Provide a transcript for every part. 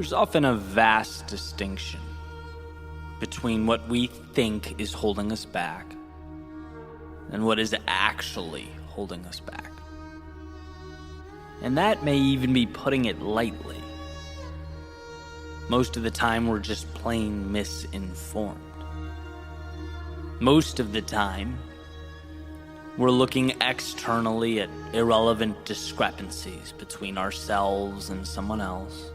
There's often a vast distinction between what we think is holding us back and what is actually holding us back. And that may even be putting it lightly. Most of the time, we're just plain misinformed. Most of the time, we're looking externally at irrelevant discrepancies between ourselves and someone else.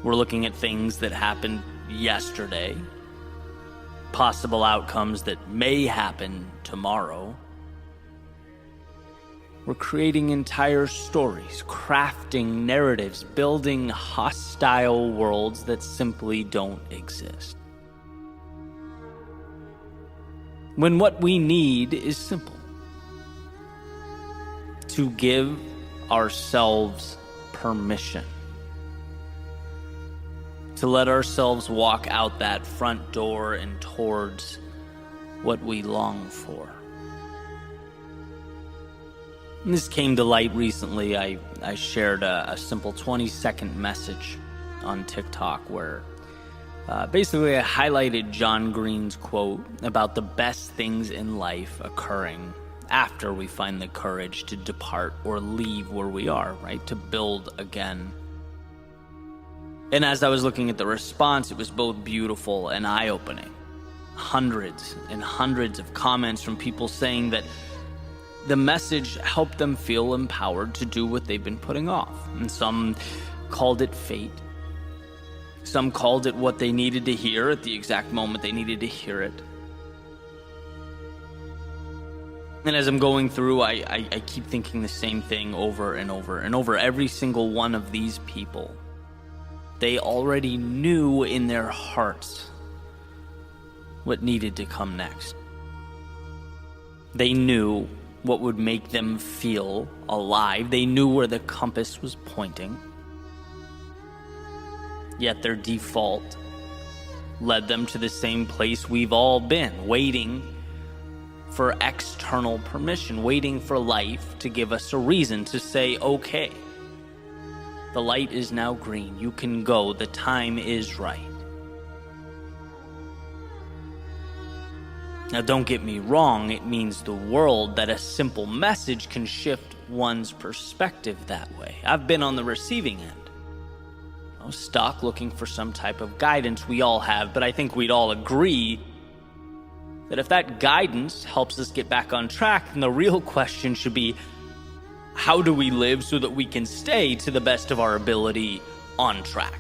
We're looking at things that happened yesterday, possible outcomes that may happen tomorrow. We're creating entire stories, crafting narratives, building hostile worlds that simply don't exist. When what we need is simple: to give ourselves permission, to let ourselves walk out that front door and towards what we long for. And this came to light recently. I shared a simple 20-second message on TikTok where basically I highlighted John Green's quote about the best things in life occurring after we find the courage to depart or leave where we are, right? To build again. And as I was looking at the response, it was both beautiful and eye-opening. Hundreds and hundreds of comments from people saying that the message helped them feel empowered to do what they've been putting off. And some called it fate. Some called it what they needed to hear at the exact moment they needed to hear it. And as I'm going through, I keep thinking the same thing over and over and over. Every single one of these people, they already knew in their hearts what needed to come next. They knew what would make them feel alive. They knew where the compass was pointing. Yet their default led them to the same place we've all been, waiting for external permission, waiting for life to give us a reason to say, okay, the light is now green, you can go, the time is right. Now, don't get me wrong, it means the world that a simple message can shift one's perspective that way. I've been on the receiving end. I was stuck looking for some type of guidance. We all have, but I think we'd all agree that if that guidance helps us get back on track, then the real question should be, how do we live so that we can stay to the best of our ability on track?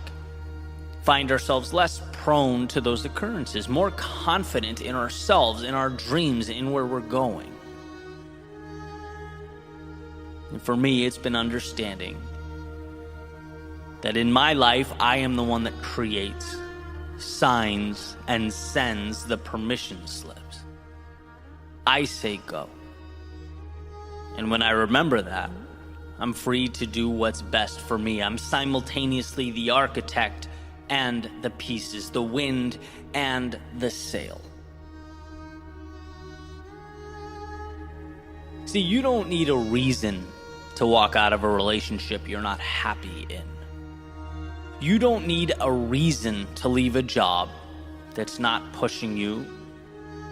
Find ourselves less prone to those occurrences, more confident in ourselves, in our dreams, in where we're going. And for me, it's been understanding that in my life, I am the one that creates, signs, and sends the permission slips. I say go. And when I remember that, I'm free to do what's best for me. I'm simultaneously the architect and the pieces, the wind and the sail. See, you don't need a reason to walk out of a relationship you're not happy in. You don't need a reason to leave a job that's not pushing you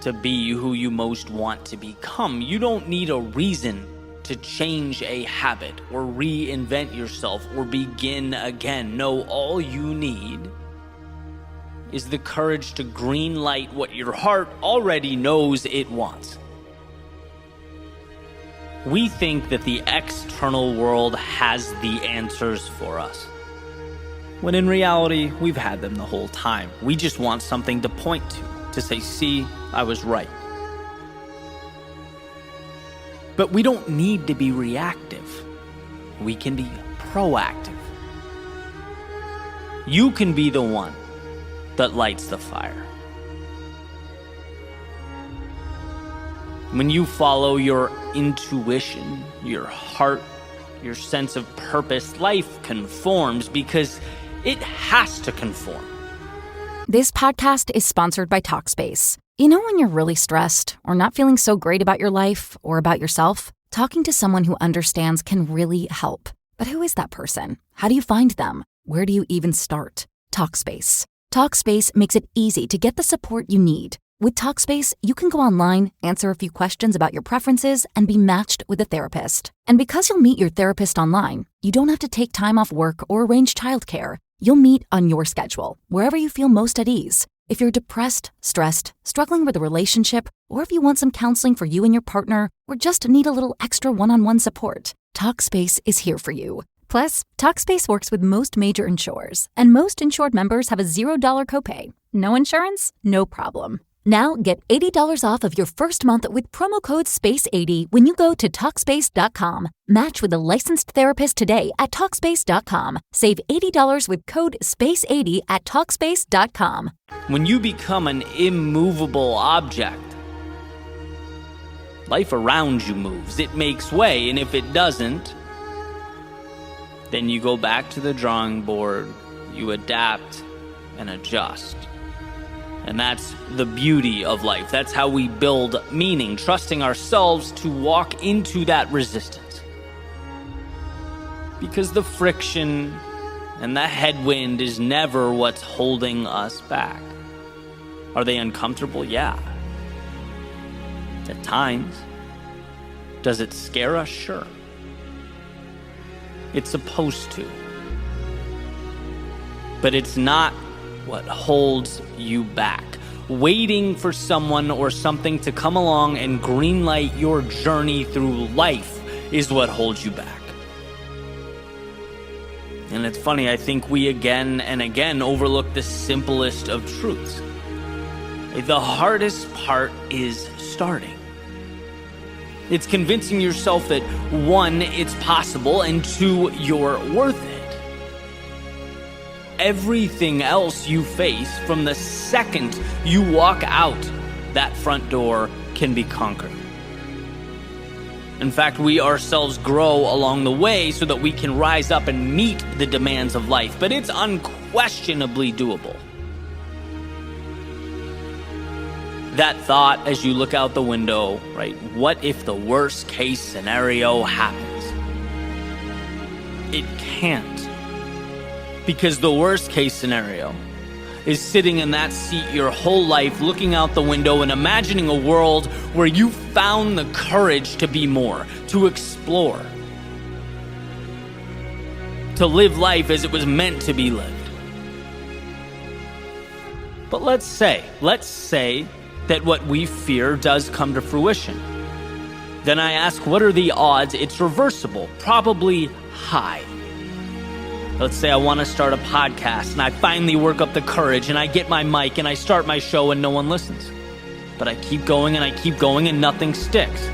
to be who you most want to become. You don't need a reason to change a habit or reinvent yourself or begin again. No, all you need is the courage to green light what your heart already knows it wants. We think that the external world has the answers for us, when in reality, we've had them the whole time. We just want something to point to say, see, I was right. But we don't need to be reactive. We can be proactive. You can be the one that lights the fire. When you follow your intuition, your heart, your sense of purpose, life conforms because it has to conform. This podcast is sponsored by Talkspace. You know when you're really stressed or not feeling so great about your life or about yourself? Talking to someone who understands can really help. But who is that person? How do you find them? Where do you even start? Talkspace. Talkspace makes it easy to get the support you need. With Talkspace, you can go online, answer a few questions about your preferences, and be matched with a therapist. And because you'll meet your therapist online, you don't have to take time off work or arrange childcare. You'll meet on your schedule, wherever you feel most at ease. If you're depressed, stressed, struggling with a relationship, or if you want some counseling for you and your partner, or just need a little extra one-on-one support, Talkspace is here for you. Plus, Talkspace works with most major insurers, and most insured members have a $0 copay. No insurance? No problem. Now get $80 off of your first month with promo code SPACE80 when you go to Talkspace.com. Match with a licensed therapist today at Talkspace.com. Save $80 with code SPACE80 at Talkspace.com. When you become an immovable object, life around you moves. It makes way, and if it doesn't, then you go back to the drawing board, you adapt and adjust. And that's the beauty of life. That's how we build meaning, trusting ourselves to walk into that resistance. Because the friction and the headwind is never what's holding us back. Are they uncomfortable? Yeah. At times. Does it scare us? Sure. It's supposed to. But it's not what holds you back. Waiting for someone or something to come along and greenlight your journey through life is what holds you back. And it's funny, I think we again and again overlook the simplest of truths. The hardest part is starting. It's convincing yourself that 1, it's possible, and 2, you're worth it. Everything else you face from the second you walk out that front door can be conquered. In fact, we ourselves grow along the way so that we can rise up and meet the demands of life, but it's unquestionably doable. That thought as you look out the window, right? What if the worst case scenario happens? It can't. Because the worst case scenario is sitting in that seat your whole life, looking out the window and imagining a world where you found the courage to be more, to explore, to live life as it was meant to be lived. But let's say that what we fear does come to fruition. Then I ask, what are the odds it's reversible? Probably high. Let's say I want to start a podcast and I finally work up the courage and I get my mic and I start my show and no one listens. But I keep going and I keep going and nothing sticks.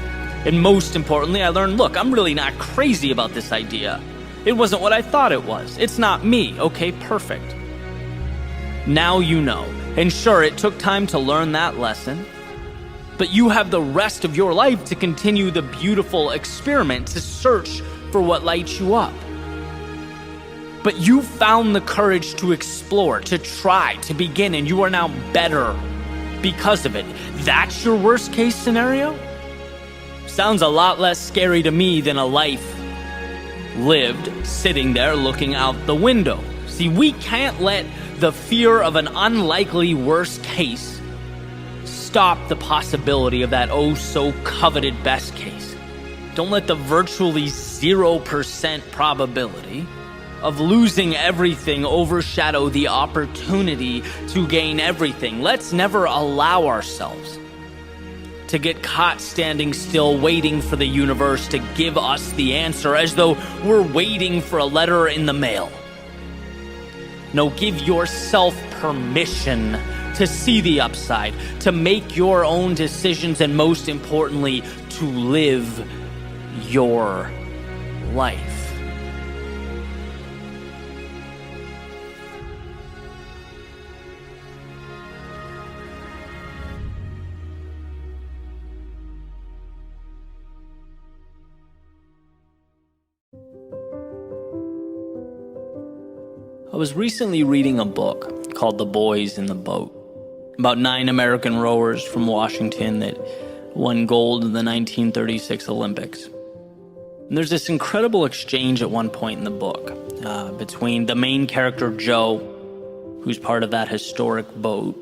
And most importantly, I learned, look, I'm really not crazy about this idea. It wasn't what I thought it was. It's not me. Okay, perfect. Now you know. And sure, it took time to learn that lesson. But you have the rest of your life to continue the beautiful experiment, to search for what lights you up. But you found the courage to explore, to try, to begin, and you are now better because of it. That's your worst case scenario? Sounds a lot less scary to me than a life lived sitting there looking out the window. See, we can't let the fear of an unlikely worst case stop the possibility of that oh so coveted best case. Don't let the virtually 0% probability of losing everything overshadow the opportunity to gain everything. Let's never allow ourselves to get caught standing still, waiting for the universe to give us the answer, as though we're waiting for a letter in the mail. No, give yourself permission to see the upside, to make your own decisions, and most importantly, to live your life. I was recently reading a book called The Boys in the Boat, about 9 American rowers from Washington that won gold in the 1936 Olympics. And there's this incredible exchange at one point in the book between the main character, Joe, who's part of that historic boat,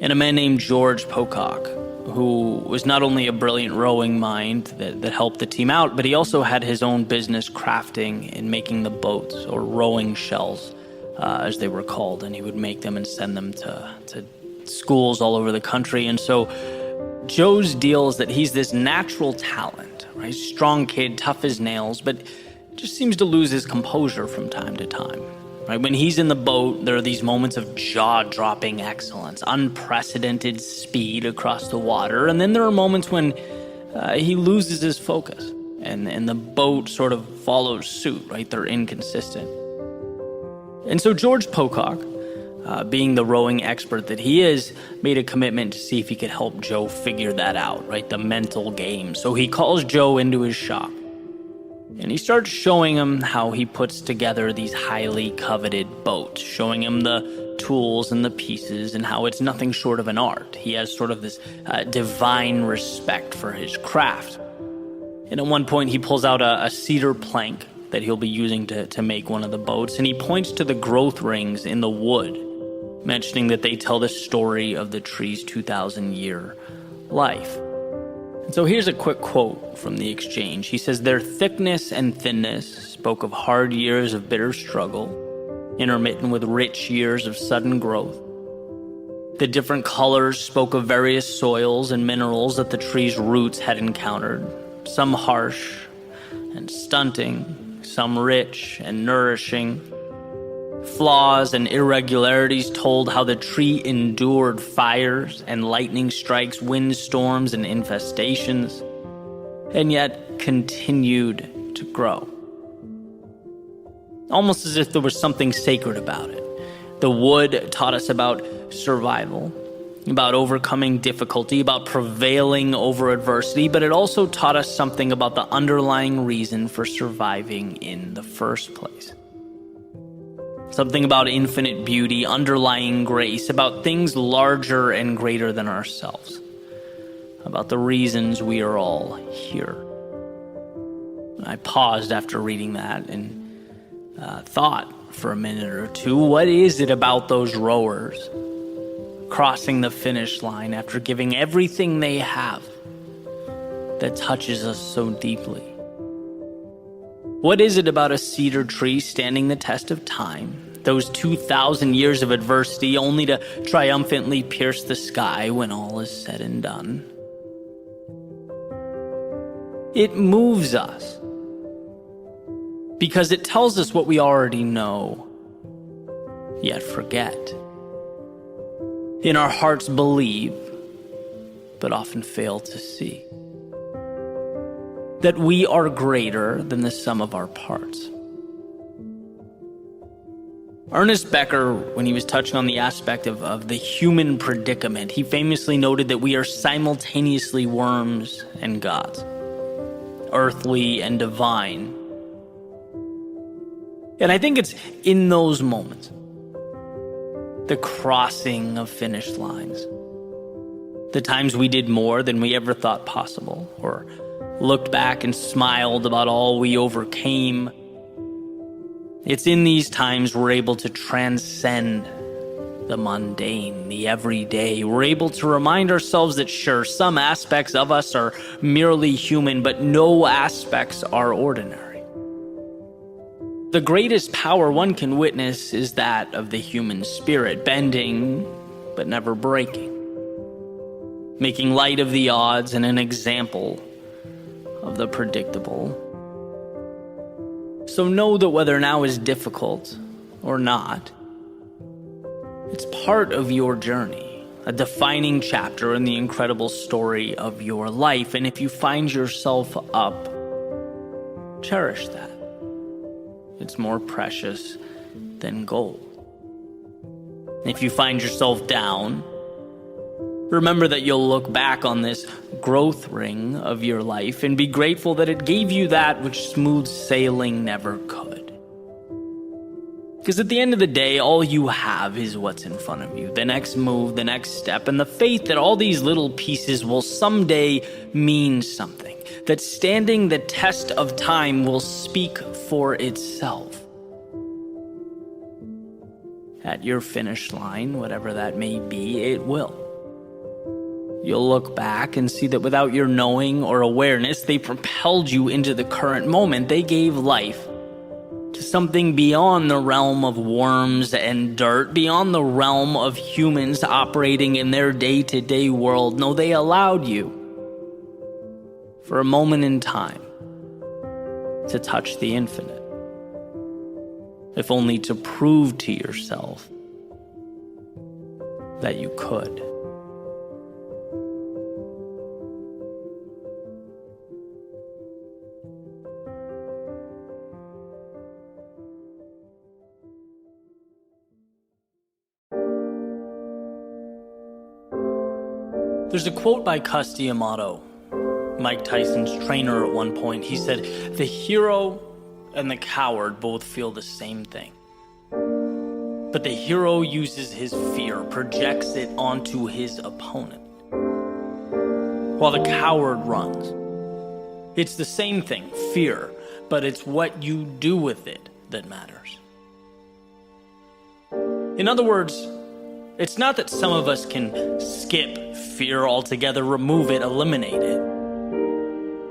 and a man named George Pocock, who was not only a brilliant rowing mind that helped the team out, but he also had his own business crafting and making the boats, or rowing shells, as they were called, and he would make them and send them to schools all over the country. And so Joe's deal is that he's this natural talent, right? Strong kid, tough as nails, but just seems to lose his composure from time to time. Right? When he's in the boat, there are these moments of jaw-dropping excellence, unprecedented speed across the water, and then there are moments when he loses his focus, and the boat sort of follows suit, right? They're inconsistent. And so George Pocock, being the rowing expert that he is, made a commitment to see if he could help Joe figure that out, right? The mental game. So he calls Joe into his shop, and he starts showing him how he puts together these highly coveted boats, showing him the tools and the pieces and how it's nothing short of an art. He has sort of this divine respect for his craft. And at one point, he pulls out a cedar plank that he'll be using to make one of the boats, and he points to the growth rings in the wood, mentioning that they tell the story of the tree's 2,000-year life. And so here's a quick quote from the exchange. He says, "Their thickness and thinness spoke of hard years of bitter struggle, intermittent with rich years of sudden growth. The different colors spoke of various soils and minerals that the tree's roots had encountered, some harsh and stunting, some rich and nourishing. Flaws and irregularities told how the tree endured fires and lightning strikes, windstorms and infestations, and yet continued to grow." Almost as if there was something sacred about it. The wood taught us about survival, about overcoming difficulty, about prevailing over adversity, but it also taught us something about the underlying reason for surviving in the first place. Something about infinite beauty, underlying grace, about things larger and greater than ourselves, about the reasons we are all here. I paused after reading that and thought for a minute or two, what is it about those rowers crossing the finish line after giving everything they have that touches us so deeply? What is it about a cedar tree standing the test of time, those 2,000 years of adversity, only to triumphantly pierce the sky when all is said and done? It moves us because it tells us what we already know, yet forget. In our hearts believe, but often fail to see. That we are greater than the sum of our parts. Ernest Becker, when he was touching on the aspect of the human predicament, he famously noted that we are simultaneously worms and gods, earthly and divine. And I think it's in those moments, the crossing of finish lines, the times we did more than we ever thought possible, or looked back and smiled about all we overcame. It's in these times we're able to transcend the mundane, the everyday. We're able to remind ourselves that sure, some aspects of us are merely human, but no aspects are ordinary. The greatest power one can witness is that of the human spirit, bending but never breaking, making light of the odds and an example of the predictable. So know that whether now is difficult or not, it's part of your journey, a defining chapter in the incredible story of your life. And if you find yourself up, cherish that. It's more precious than gold. If you find yourself down, remember that you'll look back on this growth ring of your life and be grateful that it gave you that which smooth sailing never could. Because at the end of the day, all you have is what's in front of you, the next move, the next step, and the faith that all these little pieces will someday mean something, that standing the test of time will speak for itself. at your finish line, whatever that may be, it will. You'll look back and see that without your knowing or awareness, they propelled you into the current moment. They gave life to something beyond the realm of worms and dirt, beyond the realm of humans operating in their day-to-day world. No, they allowed you, for a moment in time, to touch the infinite, if only to prove to yourself that you could. There's a quote by Cus D'Amato, Mike Tyson's trainer, at one point. He said, "The hero and the coward both feel the same thing. But the hero uses his fear, projects it onto his opponent, while the coward runs." It's the same thing, fear, but it's what you do with it that matters. In other words, it's not that some of us can skip fear altogether, remove it, eliminate it.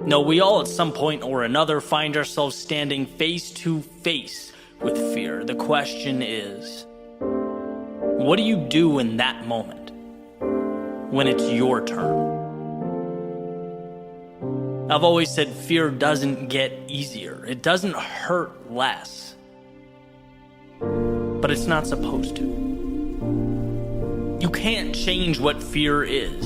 No, we all at some point or another find ourselves standing face to face with fear. The question is, what do you do in that moment when it's your turn? I've always said fear doesn't get easier. It doesn't hurt less. But it's not supposed to. You can't change what fear is,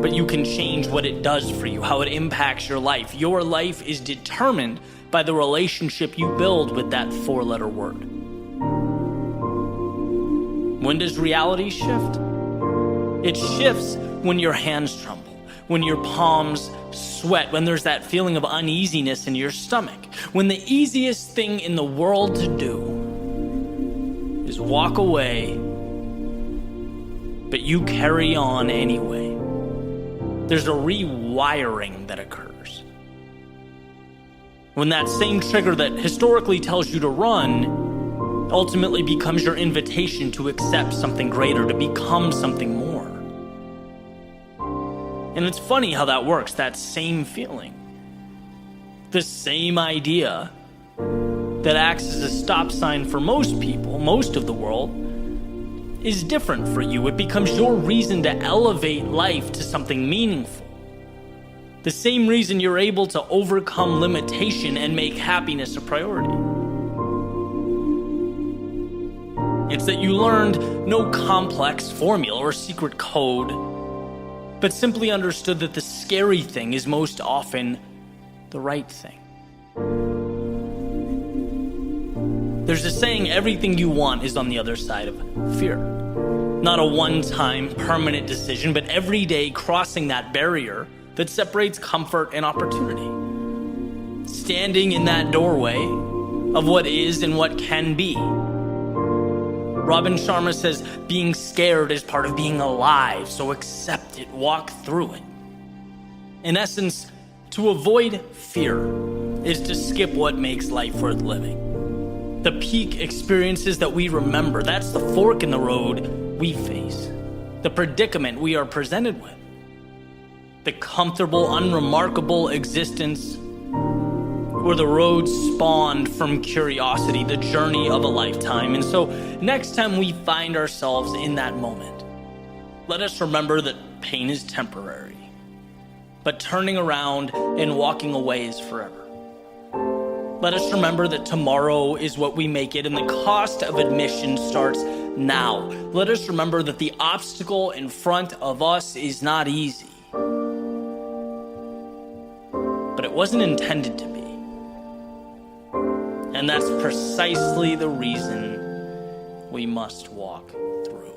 but you can change what it does for you, how it impacts your life. Your life is determined by the relationship you build with that four-letter word. When does reality shift? It shifts when your hands tremble, when your palms sweat, when there's that feeling of uneasiness in your stomach, when the easiest thing in the world to do is walk away, but you carry on anyway. There's a rewiring that occurs. When that same trigger that historically tells you to run ultimately becomes your invitation to accept something greater, to become something more. And it's funny how that works, that same feeling. The same idea that acts as a stop sign for most people, most of the world, is different for you. It becomes your reason to elevate life to something meaningful. The same reason you're able to overcome limitation and make happiness a priority. It's that you learned no complex formula or secret code, but simply understood that the scary thing is most often the right thing. There's a saying, everything you want is on the other side of fear. Not a one-time permanent decision, but every day crossing that barrier that separates comfort and opportunity. Standing in that doorway of what is and what can be. Robin Sharma says, being scared is part of being alive, so accept it, walk through it. In essence, to avoid fear is to skip what makes life worth living. The peak experiences that we remember, that's the fork in the road we face. The predicament we are presented with. The comfortable, unremarkable existence where the road spawned from curiosity, the journey of a lifetime. And so next time we find ourselves in that moment, let us remember that pain is temporary, but turning around and walking away is forever. Let us remember that tomorrow is what we make it, and the cost of admission starts now. Let us remember that the obstacle in front of us is not easy, but it wasn't intended to be. And that's precisely the reason we must walk through.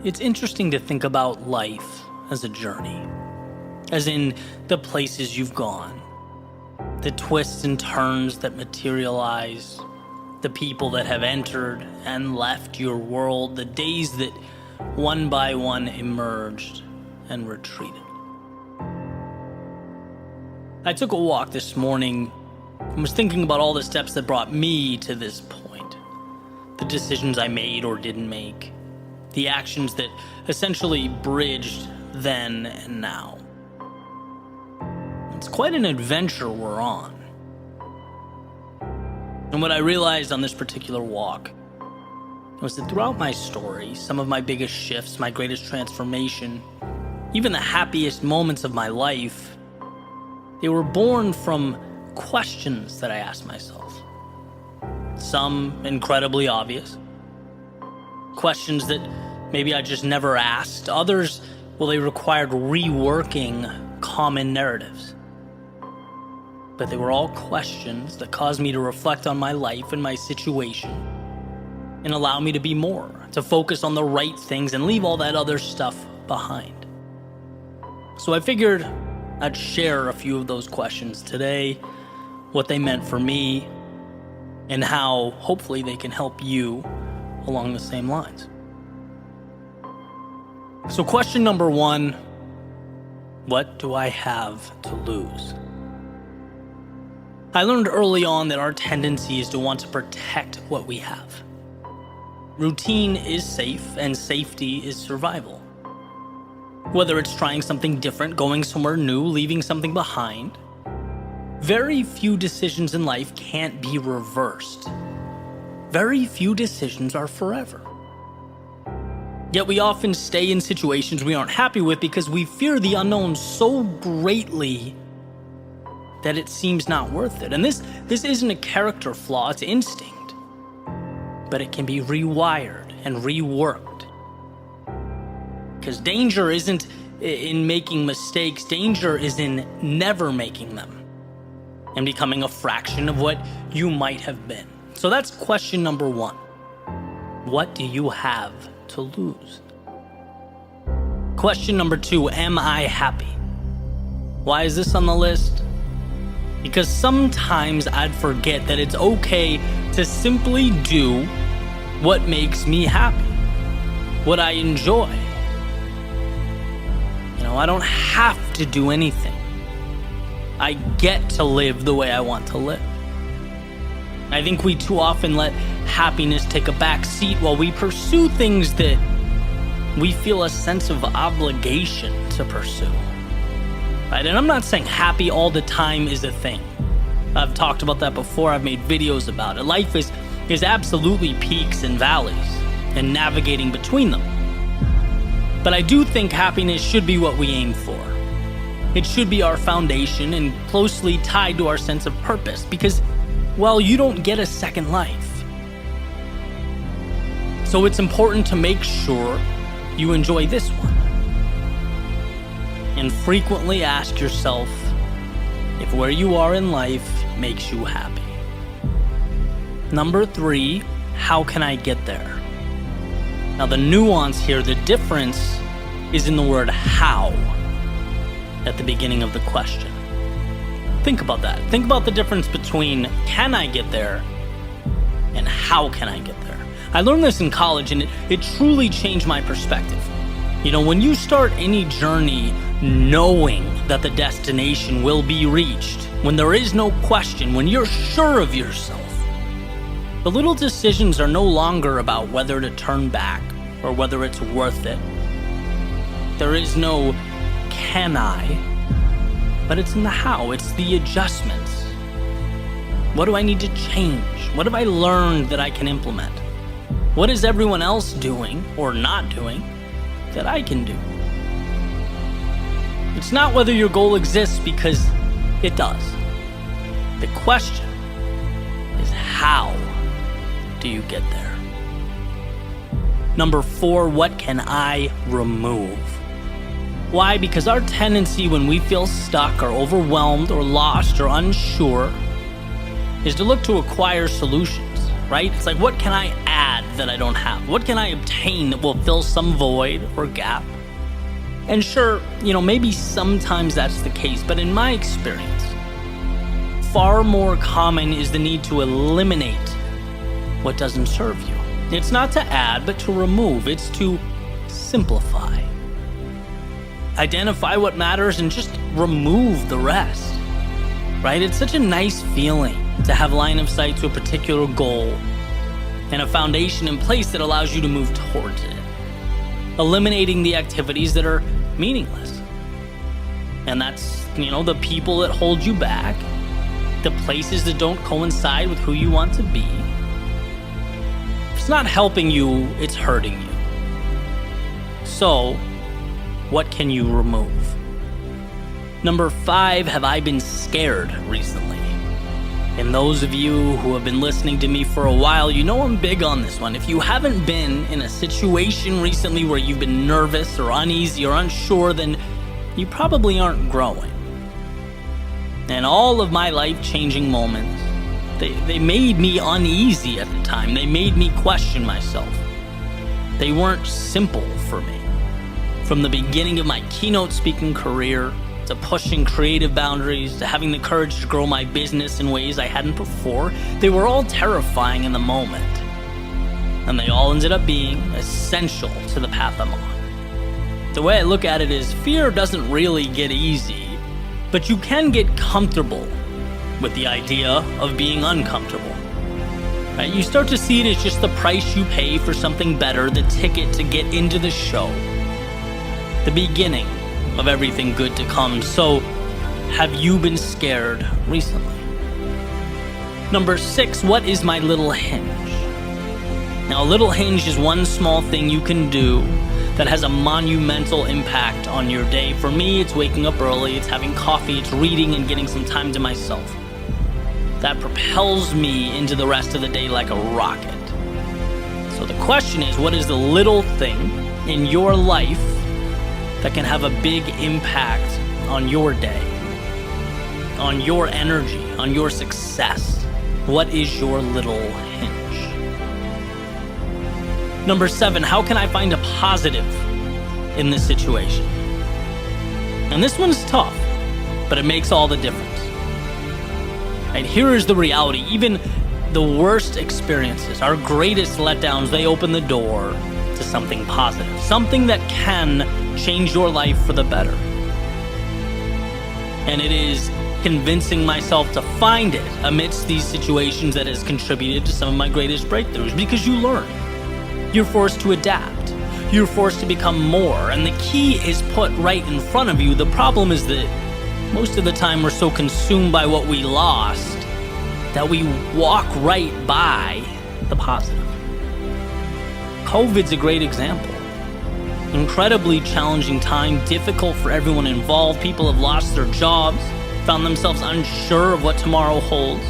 It's interesting to think about life as a journey, as in the places you've gone, the twists and turns that materialize, the people that have entered and left your world, the days that one by one emerged and retreated. I took a walk this morning and was thinking about all the steps that brought me to this point. The decisions I made or didn't make. The actions that essentially bridged then and now. It's quite an adventure we're on. And what I realized on this particular walk was that throughout my story, some of my biggest shifts, my greatest transformation, even the happiest moments of my life, they were born from questions that I asked myself. Some incredibly obvious. Questions that maybe I just never asked. Others, well, they required reworking common narratives. But they were all questions that caused me to reflect on my life and my situation and allow me to be more, to focus on the right things and leave all that other stuff behind. So I figured I'd share a few of those questions today, what they meant for me, and how hopefully they can help you along the same lines. So question number 1, what do I have to lose? I learned early on that our tendency is to want to protect what we have. Routine is safe, and safety is survival. Whether it's trying something different, going somewhere new, leaving something behind, very few decisions in life can't be reversed. Very few decisions are forever. Yet we often stay in situations we aren't happy with because we fear the unknown so greatly that it seems not worth it. And this isn't a character flaw, it's instinct. But it can be rewired and reworked. Because danger isn't in making mistakes, danger is in never making them and becoming a fraction of what you might have been. So that's question number 1. What do you have to lose? Question number 2, am I happy? Why is this on the list? Because sometimes I'd forget that it's okay to simply do what makes me happy, what I enjoy. I don't have to do anything. I get to live the way I want to live. I think we too often let happiness take a back seat while we pursue things that we feel a sense of obligation to pursue. Right? And I'm not saying happy all the time is a thing. I've talked about that before. I've made videos about it. Life is absolutely peaks and valleys and navigating between them. But I do think happiness should be what we aim for. It should be our foundation and closely tied to our sense of purpose because, well, you don't get a second life. So it's important to make sure you enjoy this one. And frequently ask yourself if where you are in life makes you happy. Number 3, how can I get there? Now the nuance here, the difference is in the word how at the beginning of the question. Think about that. Think about the difference between can I get there and how can I get there? I learned this in college and it truly changed my perspective. When you start any journey knowing that the destination will be reached, when there is no question, when you're sure of yourself, the little decisions are no longer about whether to turn back or whether it's worth it. There is no can I, but it's in the how. It's the adjustments. What do I need to change? What have I learned that I can implement? What is everyone else doing or not doing that I can do? It's not whether your goal exists, because it does. The question is how do you get there? Number 4, what can I remove? Why? Because our tendency when we feel stuck or overwhelmed or lost or unsure is to look to acquire solutions, right? It's like, what can I add that I don't have? What can I obtain that will fill some void or gap? And sure, maybe sometimes that's the case, but in my experience, far more common is the need to eliminate what doesn't serve you. It's not to add, but to remove. It's to simplify. Identify what matters and just remove the rest. right? It's such a nice feeling to have line of sight to a particular goal and a foundation in place that allows you to move towards it, eliminating the activities that are meaningless. And that's, the people that hold you back, the places that don't coincide with who you want to be. If it's not helping you, it's hurting you. So, what can you remove? Number 5, have I been scared recently? And those of you who have been listening to me for a while, I'm big on this one. If you haven't been in a situation recently where you've been nervous or uneasy or unsure, then you probably aren't growing. And all of my life-changing moments, they made me uneasy at the time. They made me question myself. They weren't simple for me. From the beginning of my keynote speaking career, to pushing creative boundaries, to having the courage to grow my business in ways I hadn't before, they were all terrifying in the moment. And they all ended up being essential to the path I'm on. The way I look at it is, fear doesn't really get easy, but you can get comfortable with the idea of being uncomfortable. Right? You start to see it as just the price you pay for something better, the ticket to get into the show, the beginning of everything good to come. So, have you been scared recently? Number 6, what is my little hinge? Now, a little hinge is one small thing you can do that has a monumental impact on your day. For me, it's waking up early, it's having coffee, it's reading and getting some time to myself. That propels me into the rest of the day like a rocket. So the question is, what is the little thing in your life that can have a big impact on your day, on your energy, on your success? What is your little hinge? Number 7, how can I find a positive in this situation? And this one's tough, but it makes all the difference. And here is the reality. Even the worst experiences, our greatest letdowns, they open the door to something positive, something that can change your life for the better. And it is convincing myself to find it amidst these situations that has contributed to some of my greatest breakthroughs, because you learn. You're forced to adapt. You're forced to become more, and the key is put right in front of you. The problem is that most of the time we're so consumed by what we lost that we walk right by the positive. COVID's a great example. Incredibly challenging time, difficult for everyone involved. People have lost their jobs, found themselves unsure of what tomorrow holds.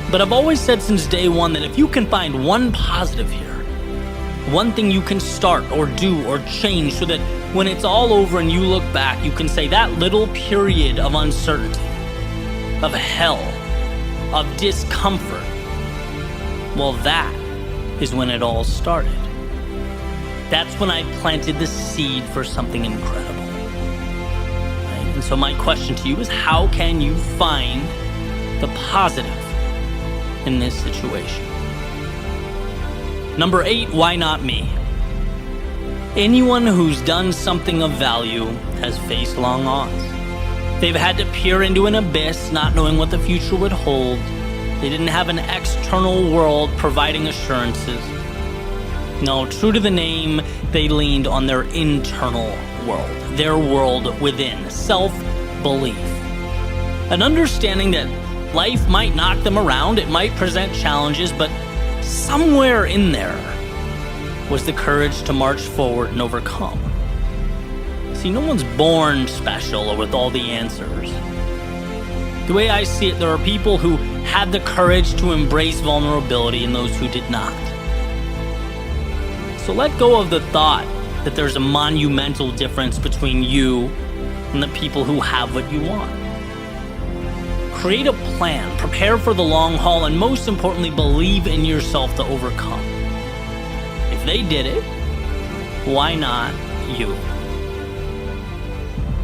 But I've always said since day one that if you can find one positive here, one thing you can start or do or change, so that when it's all over and you look back, you can say that little period of uncertainty, of hell, of discomfort, well, that is when it all started. That's when I planted the seed for something incredible. Right? And so my question to you is, how can you find the positive in this situation? Number 8, why not me? Anyone who's done something of value has faced long odds. They've had to peer into an abyss, not knowing what the future would hold. They didn't have an external world providing assurances. No, true to the name, they leaned on their internal world, their world within, self-belief. An understanding that life might knock them around, it might present challenges, but somewhere in there was the courage to march forward and overcome. See, no one's born special or with all the answers. The way I see it, there are people who had the courage to embrace vulnerability and those who did not. So let go of the thought that there's a monumental difference between you and the people who have what you want. Create a plan, prepare for the long haul, and most importantly, believe in yourself to overcome. If they did it, why not you?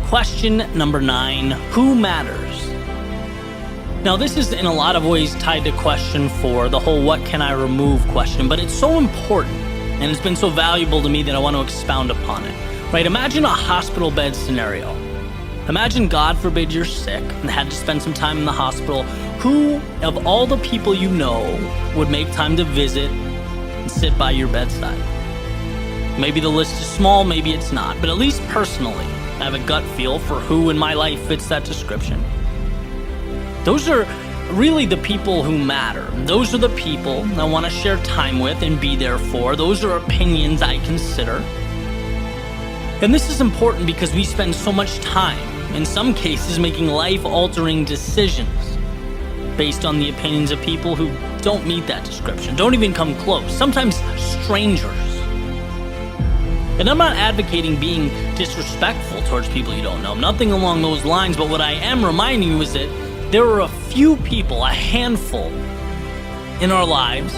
Question number 9, who matters? Now, this is in a lot of ways tied to question 4, the whole what can I remove question, but it's so important and it's been so valuable to me that I want to expound upon it. Right? Imagine a hospital bed scenario. Imagine, God forbid, you're sick and had to spend some time in the hospital. Who of all the people you know would make time to visit and sit by your bedside? Maybe the list is small, maybe it's not, but at least personally, I have a gut feel for who in my life fits that description. Those are really the people who matter. Those are the people I want to share time with and be there for. Those are opinions I consider. And this is important because we spend so much time, in some cases, making life-altering decisions based on the opinions of people who don't meet that description, don't even come close, sometimes strangers. And I'm not advocating being disrespectful towards people you don't know, nothing along those lines, but what I am reminding you is that there are a few people, a handful in our lives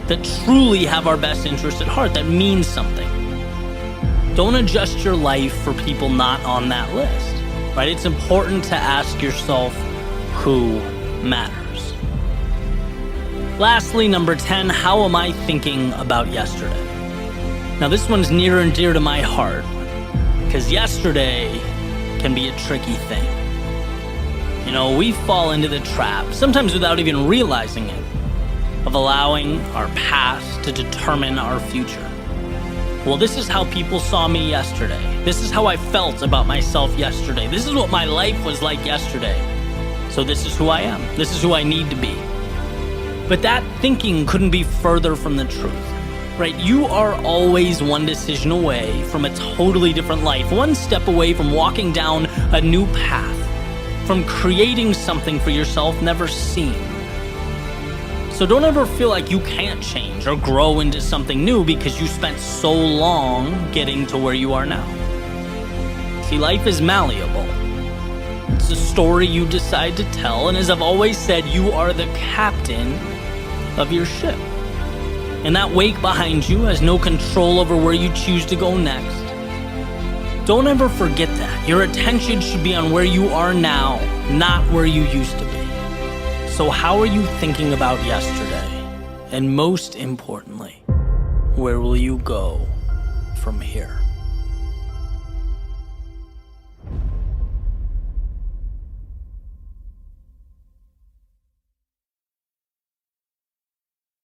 that truly have our best interest at heart, that means something. Don't adjust your life for people not on that list, right? It's important to ask yourself who matters. Lastly, number 10, how am I thinking about yesterday? Now, this one's near and dear to my heart because yesterday can be a tricky thing. You know, we fall into the trap, sometimes without even realizing it, of allowing our past to determine our future. Well, this is how people saw me yesterday. This is how I felt about myself yesterday. This is what my life was like yesterday. So this is who I am. This is who I need to be. But that thinking couldn't be further from the truth, right? You are always one decision away from a totally different life, one step away from walking down a new path, from creating something for yourself never seen. So don't ever feel like you can't change or grow into something new because you spent so long getting to where you are now. See, life is malleable. It's a story you decide to tell, and as I've always said, you are the captain of your ship. And that wake behind you has no control over where you choose to go next. Don't ever forget that. Your attention should be on where you are now, not where you used to be. So how are you thinking about yesterday? And most importantly, where will you go from here?